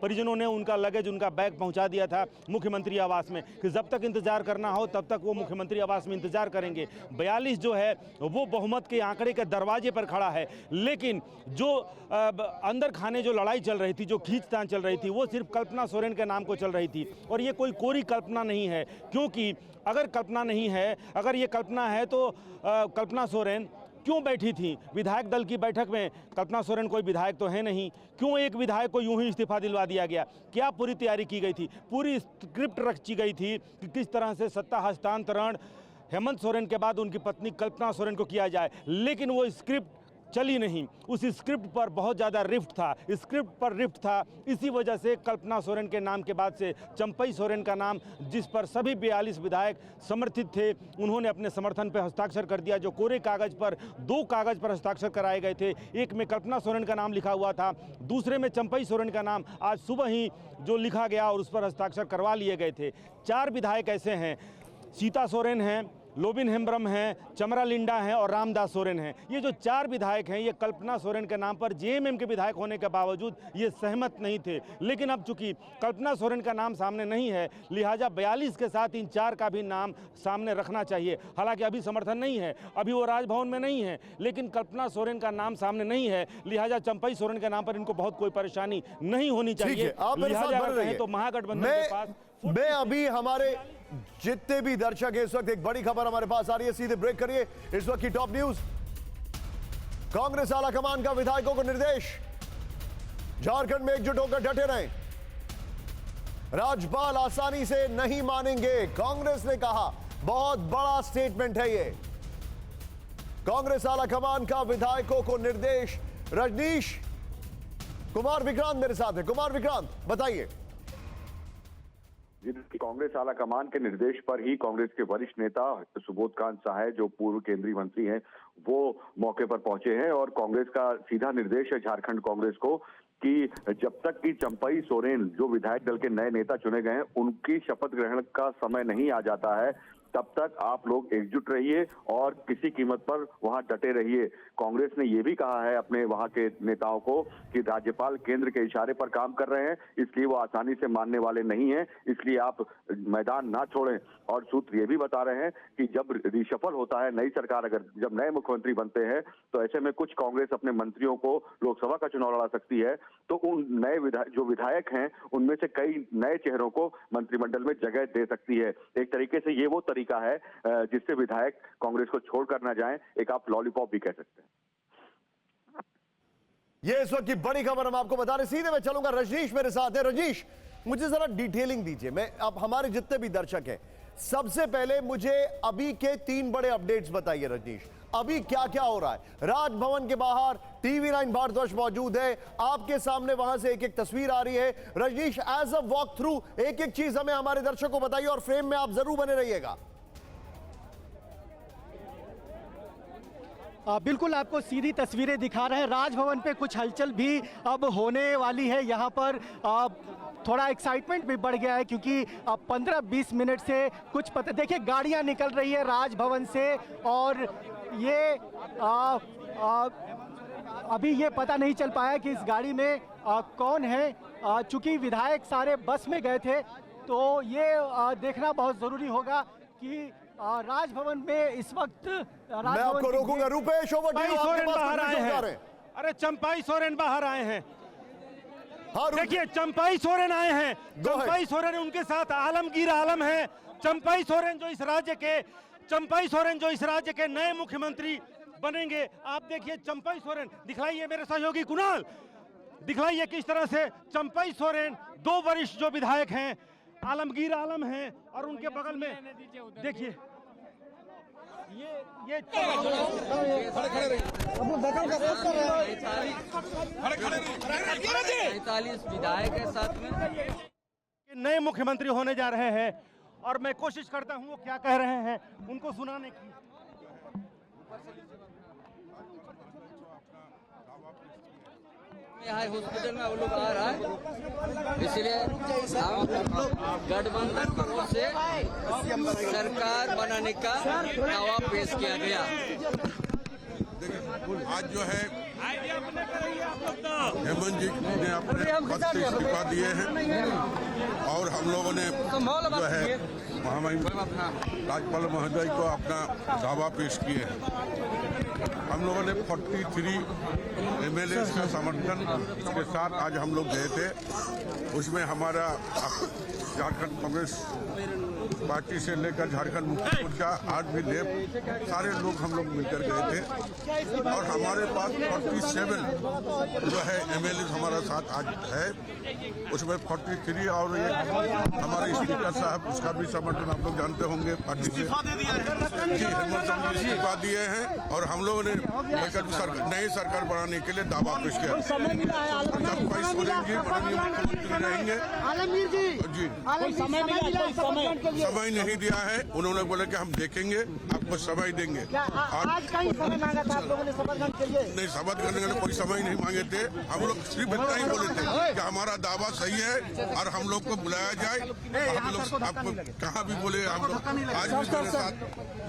परिजनों ने उनका लगेज, उनका बैग पहुंचा दिया था मुख्यमंत्री आवास में कि जब तक इंतजार करना हो तब तक वो मुख्यमंत्री आवास में इंतजार करेंगे। 42 जो है वो बहुमत के आंकड़े के दरवाजे पर खड़ा है, लेकिन जो अंदर खाने जो लड़ाई चल रही थी, जो खींचतान चल रही थी, वो सिर्फ कल्पना सोरेन के नाम को चल रही थी। और ये कोई कोरी कल्पना नहीं है, क्योंकि अगर कल्पना नहीं है, अगर ये कल्पना है तो कल्पना सोरेन क्यों बैठी थी विधायक दल की बैठक में? कल्पना सोरेन कोई विधायक तो है नहीं, क्यों एक विधायक को यूं ही इस्तीफा दिलवा दिया गया? क्या पूरी तैयारी की गई थी? पूरी स्क्रिप्ट रची गई थी कि किस तरह से सत्ता हस्तांतरण हेमंत सोरेन के बाद उनकी पत्नी कल्पना सोरेन को किया जाए, लेकिन वो स्क्रिप्ट चली नहीं। उस स्क्रिप्ट पर बहुत ज़्यादा रिफ्ट था, स्क्रिप्ट पर रिफ्ट था। इसी वजह से कल्पना सोरेन के नाम के बाद से चंपई सोरेन का नाम, जिस पर सभी 42 विधायक समर्थित थे, उन्होंने अपने समर्थन पर हस्ताक्षर कर दिया। जो कोरे कागज़ पर 2 कागज़ पर हस्ताक्षर कराए गए थे, एक में कल्पना सोरेन का नाम लिखा हुआ था, दूसरे में चंपई सोरेन का नाम आज सुबह ही जो लिखा गया और उस पर हस्ताक्षर करवा लिए गए थे। 4 विधायक ऐसे हैं, सीता सोरेन हैं, लोबिन हेम्ब्रम हैं, चमरा लिंडा हैं और रामदास सोरेन हैं। ये जो 4 विधायक हैं, ये कल्पना सोरेन के नाम पर जेएमएम के विधायक होने के बावजूद ये सहमत नहीं थे। लेकिन अब चूंकि कल्पना सोरेन का नाम सामने नहीं है, लिहाजा 42 के साथ इन 4 का भी नाम सामने रखना चाहिए। हालांकि अभी समर्थन नहीं है, अभी वो राजभवन में नहीं है, लेकिन कल्पना सोरेन का नाम सामने नहीं है, लिहाजा चंपई सोरेन के नाम पर इनको बहुत कोई परेशानी नहीं होनी चाहिए। लिहाजा तो महागठबंधन के पास मैं अभी हमारे जितने भी दर्शक हैं, इस वक्त एक बड़ी खबर हमारे पास आ रही है, सीधे ब्रेक करिए। इस वक्त की टॉप न्यूज, कांग्रेस आला कमान का विधायकों को निर्देश, झारखंड में एकजुट होकर डटे रहें, राज्यपाल आसानी से नहीं मानेंगे, कांग्रेस ने कहा। बहुत बड़ा स्टेटमेंट है ये। कांग्रेस आला कमान का विधायकों को निर्देश। रजनीश कुमार विक्रांत मेरे साथ है। कुमार विक्रांत, बताइए। कांग्रेस आला कमान के निर्देश पर ही कांग्रेस के वरिष्ठ नेता सुबोध कांत सहाय, जो पूर्व केंद्रीय मंत्री हैं, वो मौके पर पहुंचे हैं और कांग्रेस का सीधा निर्देश है झारखंड कांग्रेस को कि जब तक कि चंपई सोरेन, जो विधायक दल के नए नेता चुने गए हैं, उनकी शपथ ग्रहण का समय नहीं आ जाता है, तब तक आप लोग एकजुट रहिए और किसी कीमत पर वहां डटे रहिए। कांग्रेस ने यह भी कहा है अपने वहां के नेताओं को कि राज्यपाल केंद्र के इशारे पर काम कर रहे हैं, इसलिए वो आसानी से मानने वाले नहीं हैं, इसलिए आप मैदान ना छोड़ें। और सूत्र ये भी बता रहे हैं कि जब रिशफल होता है, नई सरकार अगर जब नए मुख्यमंत्री बनते हैं, तो ऐसे में कुछ कांग्रेस अपने मंत्रियों को लोकसभा का चुनाव लड़ा सकती है, तो उन नए जो विधायक हैं उनमें से कई नए चेहरों को मंत्रिमंडल में जगह दे सकती है। एक तरीके से ये वो तरीका है जिससे विधायक कांग्रेस को छोड़कर ना जाएं, एक आप लॉलीपॉप भी कह सकते हैं। ये इस वक्त की बड़ी खबर हम आपको बता रहे। सीधे मैं चलूंगा, रजनीश मेरे साथ है। रजनीश, मुझे जरा डिटेलिंग दीजिए। मैं अब हमारे जितने भी दर्शक हैं, सबसे पहले मुझे अभी के 3 बड़े अपडेट्स बताइए। रजनीश, अभी क्या क्या हो रहा है? राजभवन के बाहर TV9 भारतवर्ष मौजूद है, आपके सामने वहां से एक एक तस्वीर आ रही है। Rajneesh, as a walk through एक एक चीज हमें हमारे दर्शकों को बताइए और फ्रेम में आप जरूर बने रहिएगा। बिल्कुल आपको सीधी तस्वीरें दिखा रहे हैं। राजभवन पे कुछ हलचल भी अब होने वाली है। यहाँ पर थोड़ा एक्साइटमेंट भी बढ़ गया है, क्योंकि 15-20 मिनट से कुछ पता, देखिए गाड़ियाँ निकल रही है राजभवन से, और ये अभी ये पता नहीं चल पाया कि इस गाड़ी में कौन है। चूंकि विधायक सारे बस में गए थे, तो ये देखना बहुत ज़रूरी होगा कि राजभवन में इस वक्त मैं आपको रोकूंगा। रुपेश, बाहर आए हैं। अरे चंपई सोरेन बाहर आए हैं। हाँ, देखिए चंपई सोरेन आए हैं। चंपई सोरेन, उनके साथ आलमगीर आलम है। चंपई सोरेन जो इस राज्य के नए मुख्यमंत्री बनेंगे। आप देखिए चंपई सोरेन, दिखलाइए मेरे सहयोगी कुणाल, दिखलाइए किस तरह से चंपई सोरेन, 2 वरिष्ठ जो विधायक हैं, आलमगीर आलम हैं, और उनके बगल में देखिए ये 45 विधायक है साथ में, नए मुख्यमंत्री होने जा रहे हैं, और मैं कोशिश करता हूं वो क्या कह रहे हैं उनको सुनाने की। यहाँ हॉस्पिटल में वो लोग आ रहा है, इसलिए गठबंधन की ओर से सरकार बनाने का दावा पेश किया गया। आज जो है हेमंत जी ने अपने पद से इस्तीफा दिए हैं और हम लोगों ने जो है महामहिम राज्यपाल महोदय को अपना दावा पेश किए हैं। हम लोगों ने 43 MLA का समर्थन के साथ आज हम लोग गए थे। उसमें हमारा झारखंड कांग्रेस पार्टी से लेकर झारखंड मुक्ति मोर्चा आज भी सारे लोग हम लोग मिलकर गए थे और हमारे पास 47 जो है MLA हमारा साथ आज है। उसमें 43 और एक हमारे स्पीकर साहब उसका भी समर्थन आप लोग जानते होंगे पार्टी से इस्तीफा दिए हैं और हम लोगों ने नई सरकार बनाने के लिए दावा पेश किया। चंपाई सोरेन जी माननीय मुख्यमंत्री रहेंगे जी। समय नहीं दिया है, उन्होंने बोला कि हम देखेंगे, आपको समय देंगे। आज का ही समय मांगा था आप लोगों ने शपथ ग्रहण के लिए? नहीं, शपथ करने के लिए कोई समय नहीं मांगे थे। हम लोग सिर्फ इतना ही बोले थे कि हमारा दावा सही है और हम लोग को बुलाया जाए। हम लोग आपको कहाँ भी बोले, हम लोग आज भी मेरे साथ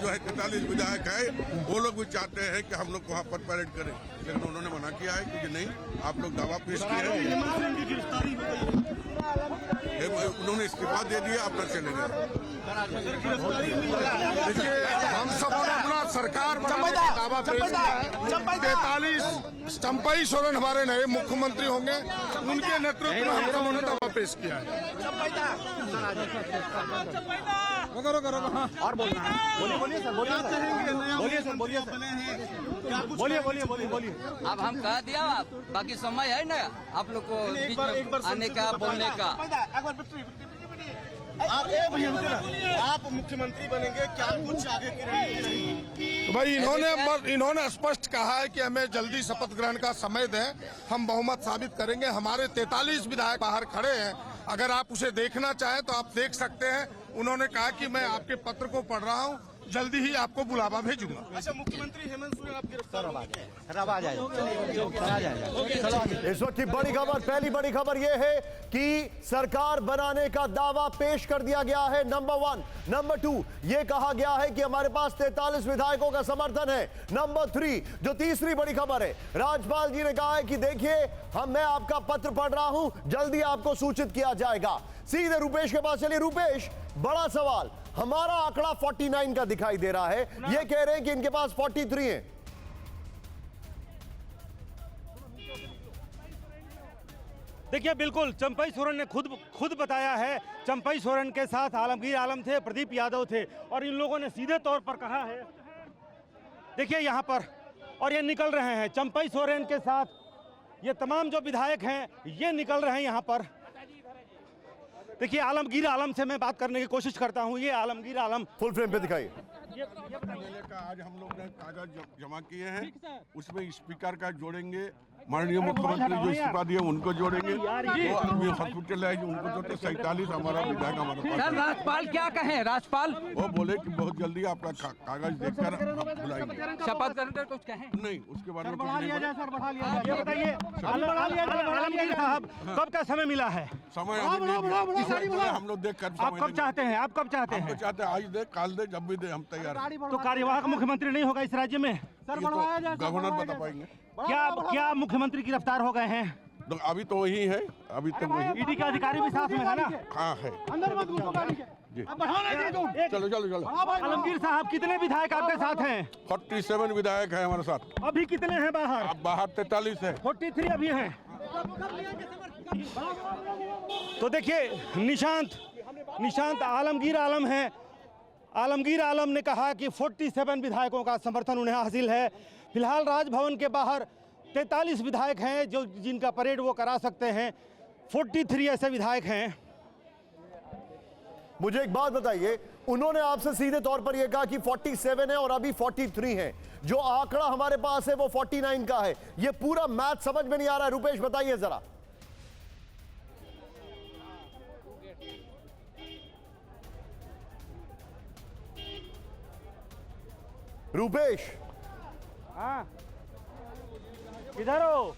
जो है 43 विधायक है, वो लोग भी चाहते हैं कि हम लोग वहाँ पर परेड करें, लेकिन उन्होंने मना किया है कि नहीं, आप लोग दावा पेश किए हैं। उन्होंने इस्तीफा दे दिया, अपना चले गए। हम सबों ने अपना सरकार बनाने का दावा पेश किया है। 43 चंपाई सोरेन हमारे नए मुख्यमंत्री होंगे, उनके नेतृत्व में हम सबों ने दावा पेश किया है। और बोलना है, बोलिए। अब हम कह दिया, बाकी समय है ना आप लोग को बीच में आने का, बोलने का। आप मुख्यमंत्री बनेंगे, क्या कुछ आगे की रणनीति? तो भाई इन्होंने स्पष्ट कहा है कि हमें जल्दी शपथ ग्रहण का समय दें, हम बहुमत साबित करेंगे। हमारे 43 विधायक बाहर खड़े हैं, अगर आप उसे देखना चाहें तो आप देख सकते हैं। उन्होंने कहा कि मैं आपके पत्र को पढ़ रहा हूं, जल्दी ही आपको बुलावा भेजूंगा। अच्छा, मुख्यमंत्री हेमंत सोरेन आप गिरफ्तार हो गए। इस वक्त की बड़ी खबर, पहली बड़ी खबर यह है कि सरकार बनाने का दावा पेश कर दिया गया है। नंबर 1। नंबर 2, यह कहा गया है कि हमारे पास 43 विधायकों का समर्थन है। नंबर 3, जो तीसरी बड़ी खबर है, राज्यपाल जी ने कहा है कि देखिए मैं आपका पत्र पढ़ रहा हूं, जल्दी आपको सूचित किया जाएगा। सीधे रूपेश के पास चलिए। रूपेश, बड़ा सवाल, हमारा आंकड़ा 49 का दिखाई दे रहा है, ये कह रहे हैं कि इनके पास 43 है। देखिए, बिल्कुल चंपाई सोरेन ने खुद बताया है। चंपाई सोरेन के साथ आलमगीर आलम थे, प्रदीप यादव थे और इन लोगों ने सीधे तौर पर कहा है, देखिए यहाँ पर, और ये निकल रहे हैं चंपाई सोरेन के साथ, ये तमाम जो विधायक हैं ये निकल रहे हैं यहाँ पर। देखिए, आलमगीर आलम से मैं बात करने की कोशिश करता हूँ। ये आलमगीर आलम, फुल फ्रेम पे दिखाइए। MLA का आज हम लोग ने कागज जमा किए हैं, उसमें स्पीकर का जोड़ेंगे, माननीय मुख्यमंत्री जो इस्तीफा दिए उनको जोड़ेंगे, वो आदमी हॉस्पिटल है उनको जोड़ते, 47 हमारा विधायक हमारे पास। राज्यपाल क्या कहें? राज्यपाल वो बोले कि बहुत जल्दी आपका कागज देखकर बुलाएंगे। शपथ करते कुछ कहें? नहीं, उसके बारे में कुछ नहीं बोले। ये बताइए आलमगीर साहब, कब का समय मिला है? समय अभी नहीं दिया। हम लोग देख कर आप कब चाहते हैं? आप कब चाहते हमको हैं? चाहते हैं आज दे, काल दे, जब भी दे, हम तैयार हैं। तो कार्यवाहक मुख्यमंत्री नहीं होगा इस राज्य में? ये तो गवर्नर बता पाएंगे। क्या मुख्यमंत्री गिरफ्तार हो गए हैं? तो अभी तो वही है, अभी तक वही। ईडी के अधिकारी भी साथ में है ना? हाँ है जी। चलो। आलमगीर साहब, कितने विधायक आपके साथ हैं? 47 विधायक है हमारे साथ। अभी कितने हैं बाहर? अब बाहर 43 है। 43 अभी हैं। तो देखिए, निशांत आलमगीर आलम हैं। आलमगीर आलम ने कहा कि 47 विधायकों का समर्थन उन्हें हासिल है। फिलहाल राजभवन के बाहर 43 विधायक हैं जो जिनका परेड वो करा सकते हैं। 43 ऐसे विधायक हैं। मुझे एक बात बताइए, उन्होंने आपसे सीधे तौर पर यह कहा कि 47 है और अभी 43 है। जो आंकड़ा हमारे पास है वो 49 का है। ये पूरा मैथ समझ में नहीं आ रहा है। रूपेश, बताइए जरा। रूपेश, हाँ, किधर हो?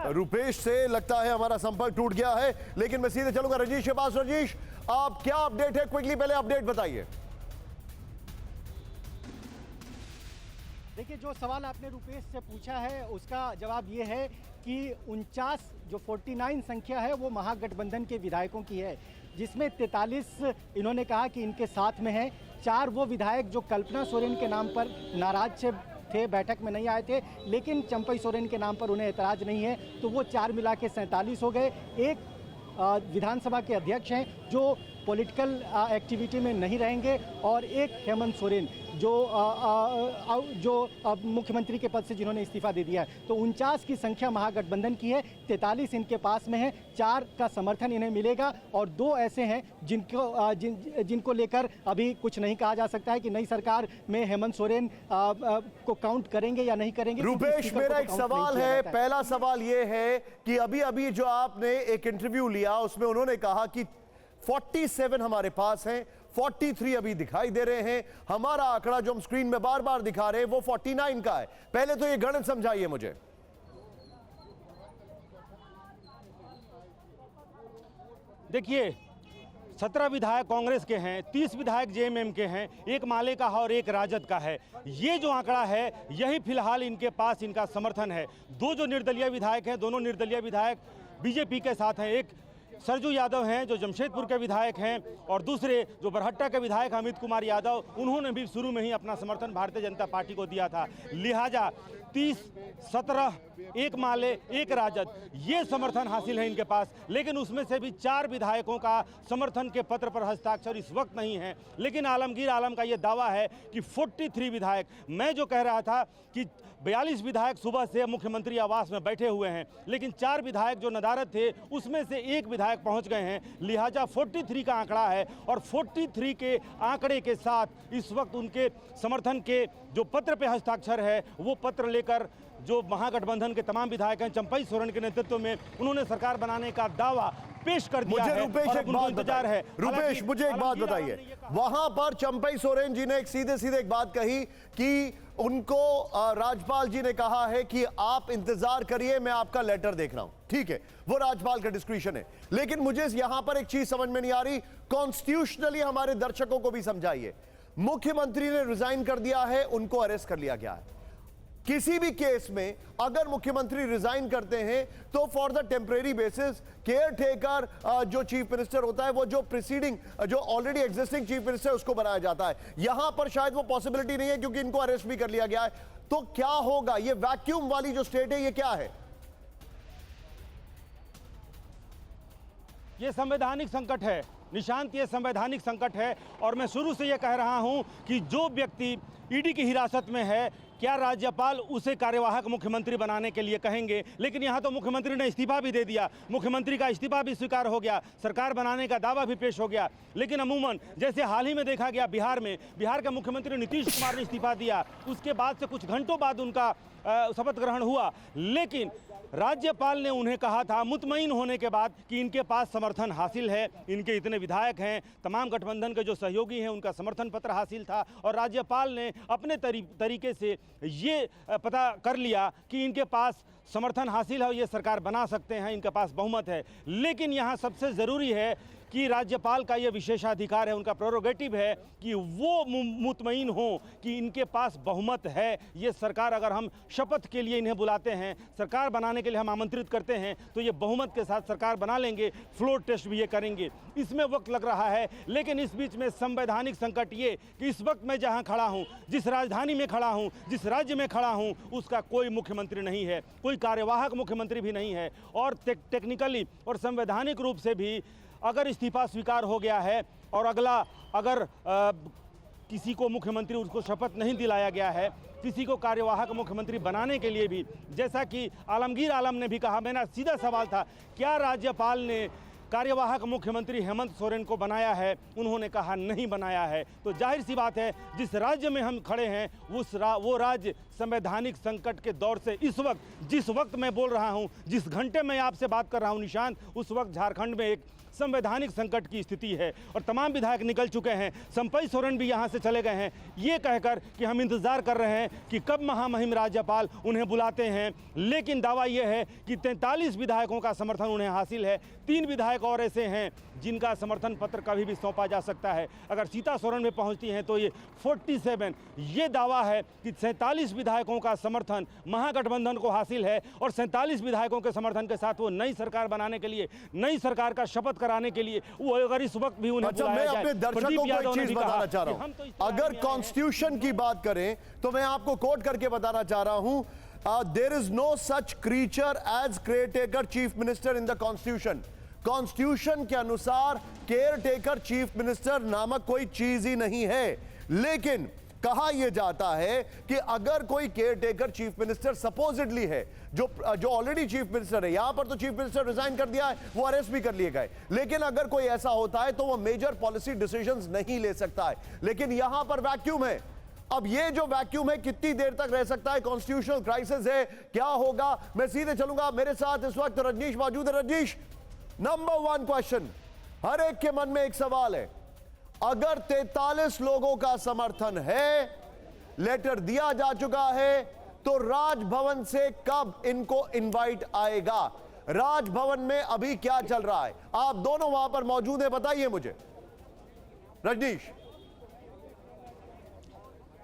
रूपेश से लगता है हमारा संपर्क टूट गया है, लेकिन मैं सीधे चलूंगा रजीश के पास। रजीश, आप क्या अपडेट है? क्विकली पहले अपडेट बताइए। देखिए, जो सवाल आपने रुपेश से पूछा है उसका जवाब ये है कि 49 जो 49 संख्या है वो महागठबंधन के विधायकों की है, जिसमें 43 इन्होंने कहा कि इनके साथ में है। 4 वो विधायक जो कल्पना सोरेन के नाम पर नाराज थे, बैठक में नहीं आए थे, लेकिन चंपई सोरेन के नाम पर उन्हें एतराज़ नहीं है, तो वो 4 मिला के 47 हो गए। एक विधानसभा के अध्यक्ष हैं जो पॉलिटिकल एक्टिविटी में नहीं रहेंगे, और एक हेमंत सोरेन जो मुख्यमंत्री के पद से जिन्होंने इस्तीफा दे दिया है। तो 49 की संख्या महागठबंधन की है, 43 इनके पास में है, 4 का समर्थन इन्हें मिलेगा, और 2 ऐसे हैं जिनको लेकर अभी कुछ नहीं कहा जा सकता है कि नई सरकार में हेमंत सोरेन को काउंट करेंगे या नहीं करेंगे। रुपेश, मेरा एक सवाल है, पहला सवाल ये है कि अभी जो आपने एक इंटरव्यू लिया उसमें उन्होंने कहा कि 47 हमारे पास हैं, 43 अभी दिखाई दे रहे हैं, हमारा आंकड़ा जो हम स्क्रीन में बार बार दिखा रहे हैं वो 49 का है। पहले तो ये गणित समझाइए मुझे। देखिए, 17 विधायक कांग्रेस के हैं, 30 विधायक जेएमएम के हैं, एक माले का है और एक राजद का है। ये जो आंकड़ा है यही फिलहाल इनके पास इनका समर्थन है। 2 जो निर्दलीय विधायक हैं, दोनों निर्दलीय विधायक बीजेपी के साथ हैं। एक सरजू यादव हैं जो जमशेदपुर के विधायक हैं, और दूसरे जो बरहट्टा के विधायक अमित कुमार यादव, उन्होंने भी शुरू में ही अपना समर्थन भारतीय जनता पार्टी को दिया था। लिहाजा 30, 17, एक माले, एक राजद, ये समर्थन हासिल है इनके पास। लेकिन उसमें से भी 4 विधायकों का समर्थन के पत्र पर हस्ताक्षर इस वक्त नहीं है। लेकिन आलमगीर आलम का ये दावा है कि 43 विधायक, मैं जो कह रहा था कि 42 विधायक सुबह से मुख्यमंत्री आवास में बैठे हुए हैं, लेकिन 4 विधायक जो नदारद थे उसमें से एक विधायक पहुंच गए हैं। लिहाजा 43 का आंकड़ा है, और 43 के आंकड़े के साथ इस वक्त उनके समर्थन के जो पत्र पे हस्ताक्षर है वो पत्र लेकर जो महागठबंधन के तमाम विधायक हैं, चंपई सोरेन के नेतृत्व में, उन्होंने सरकार बनाने का दावा पेश कर दिया है। रुपेश, एक बात इंतजार है। रुपेश, मुझे एक बात बताइए, वहां पर चंपई सोरेन जी ने एक सीधे एक बात कही कि उनको राज्यपाल जी ने कहा है कि आप इंतजार करिए, मैं आपका लेटर देख रहा हूं। ठीक है, वो राज्यपाल का डिस्क्रिप्शन है, लेकिन मुझे यहां पर एक चीज समझ में नहीं आ रही, कॉन्स्टिट्यूशनली हमारे दर्शकों को भी समझाइए। मुख्यमंत्री ने रिजाइन कर दिया है, उनको अरेस्ट कर लिया गया है। किसी भी केस में अगर मुख्यमंत्री रिजाइन करते हैं तो for the temporary basis care taker जो चीफ मिनिस्टर होता है, वो जो प्रीसीडिंग जो ऑलरेडी एग्जिस्टिंग चीफ मिनिस्टर उसको बनाया जाता है। यहां पर शायद वो पॉसिबिलिटी नहीं है क्योंकि इनको अरेस्ट भी कर लिया गया है। तो क्या होगा? ये वैक्यूम वाली जो स्टेट है ये क्या है? ये संवैधानिक संकट है निशांत, ये संवैधानिक संकट है। और मैं शुरू से ये कह रहा हूं कि जो व्यक्ति ईडी की हिरासत में है, क्या राज्यपाल उसे कार्यवाहक मुख्यमंत्री बनाने के लिए कहेंगे? लेकिन यहाँ तो मुख्यमंत्री ने इस्तीफा भी दे दिया, मुख्यमंत्री का इस्तीफा भी स्वीकार हो गया, सरकार बनाने का दावा भी पेश हो गया। लेकिन अमूमन जैसे हाल ही में देखा गया बिहार में, बिहार के मुख्यमंत्री नीतीश कुमार ने इस्तीफा दिया, उसके बाद से कुछ घंटों बाद उनका शपथ ग्रहण हुआ, लेकिन राज्यपाल ने उन्हें कहा था मुतमईन होने के बाद कि इनके पास समर्थन हासिल है, इनके इतने विधायक हैं, तमाम गठबंधन के जो सहयोगी हैं उनका समर्थन पत्र हासिल था, और राज्यपाल ने अपने तरीके से ये पता कर लिया कि इनके पास समर्थन हासिल है, ये सरकार बना सकते हैं, इनके पास बहुमत है। लेकिन यहाँ सबसे ज़रूरी है कि राज्यपाल का ये विशेषाधिकार है, उनका प्रोरोगेटिव है कि वो मुतमईन हो कि इनके पास बहुमत है। ये सरकार, अगर हम शपथ के लिए इन्हें बुलाते हैं, सरकार बनाने के लिए हम आमंत्रित करते हैं, तो ये बहुमत के साथ सरकार बना लेंगे, फ्लोर टेस्ट भी ये करेंगे। इसमें वक्त लग रहा है, लेकिन इस बीच में संवैधानिक संकट ये कि इस वक्त मैं जहाँ खड़ा हूँ, जिस राजधानी में खड़ा हूँ, जिस राज्य में खड़ा हूँ, उसका कोई मुख्यमंत्री नहीं है, कोई कार्यवाहक मुख्यमंत्री भी नहीं है। और टेक्निकली और संवैधानिक रूप से भी अगर इस्तीफा स्वीकार हो गया है और अगर किसी को मुख्यमंत्री उसको शपथ नहीं दिलाया गया है, किसी को कार्यवाहक मुख्यमंत्री बनाने के लिए भी, जैसा कि आलमगीर आलम ने भी कहा, मेरा सीधा सवाल था क्या राज्यपाल ने कार्यवाहक मुख्यमंत्री हेमंत सोरेन को बनाया है? उन्होंने कहा नहीं बनाया है। तो जाहिर सी बात है, जिस राज्य में हम खड़े हैं वो राज्य संवैधानिक संकट के दौर से इस वक्त, जिस वक्त मैं बोल रहा हूं, जिस घंटे मैं आपसे बात कर रहा हूं निशांत, उस वक्त झारखंड में एक संवैधानिक संकट की स्थिति है और तमाम विधायक निकल चुके हैं। चंपई सोरेन भी यहां से चले गए हैं ये कहकर कि हम इंतजार कर रहे हैं कि कब महामहिम राज्यपाल उन्हें बुलाते हैं। लेकिन दावा यह है कि 43 विधायकों का समर्थन उन्हें हासिल है, 3 विधायक विधायक और ऐसे हैं जिनका समर्थन पत्र कभी भी सौंपा जा सकता है। अगर सीता सोरेन में पहुंचती हैं तो ये 47, ये दावा है कि 47 विधायकों का समर्थन महागठबंधन को हासिल है और 47 विधायकों के समर्थन के साथ वो नई सरकार बनाने के लिए, नई सरकार का शपथ कराने के लिए वो अगर इस वक्त भी उन्हें अच्छा, मैं अपने दर्शकों को एक चीज बताना चाह रहा हूं। अगर कॉन्स्टिट्यूशन की बात करें तो मैं आपको कोट करके बताना चाह रहा हूं, there is no such creature as caretaker chief minister in the constitution. Constitution के अनुसार केयरटेकर चीफ मिनिस्टर नामक कोई चीज ही नहीं है, लेकिन कहा यह जाता है कि अगर कोई केयरटेकर चीफ मिनिस्टर सपोजिटली है, जो ऑलरेडी चीफ मिनिस्टर है, यहां पर तो चीफ मिनिस्टर रिजाइन कर दिया है, वो अरेस्ट भी कर लिए गए, लेकिन अगर कोई ऐसा होता है तो वो मेजर पॉलिसी डिसीजंस नहीं ले सकता है। लेकिन यहां पर वैक्यूम है। अब ये जो वैक्यूम है कितनी देर तक रह सकता है? कॉन्स्टिट्यूशनल क्राइसिस है, क्या होगा? मैं सीधे चलूंगा, मेरे साथ इस वक्त रजनीश मौजूद है। रजनीश, नंबर 1 क्वेश्चन, हर एक के मन में एक सवाल है, अगर 43 लोगों का समर्थन है, लेटर दिया जा चुका है, तो राजभवन से कब इनको इनवाइट आएगा? राजभवन में अभी क्या चल रहा है? आप दोनों वहां पर मौजूद हैं, बताइए मुझे। रजनीश,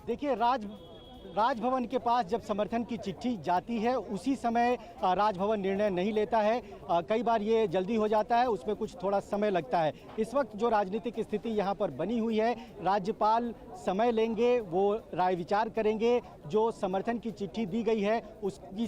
देखिए, राजभवन के पास जब समर्थन की चिट्ठी जाती है उसी समय राजभवन निर्णय नहीं लेता है। कई बार ये जल्दी हो जाता है, उसमें कुछ थोड़ा समय लगता है। इस वक्त जो राजनीतिक स्थिति यहाँ पर बनी हुई है, राज्यपाल समय लेंगे, वो राय विचार करेंगे, जो समर्थन की चिट्ठी दी गई है उसकी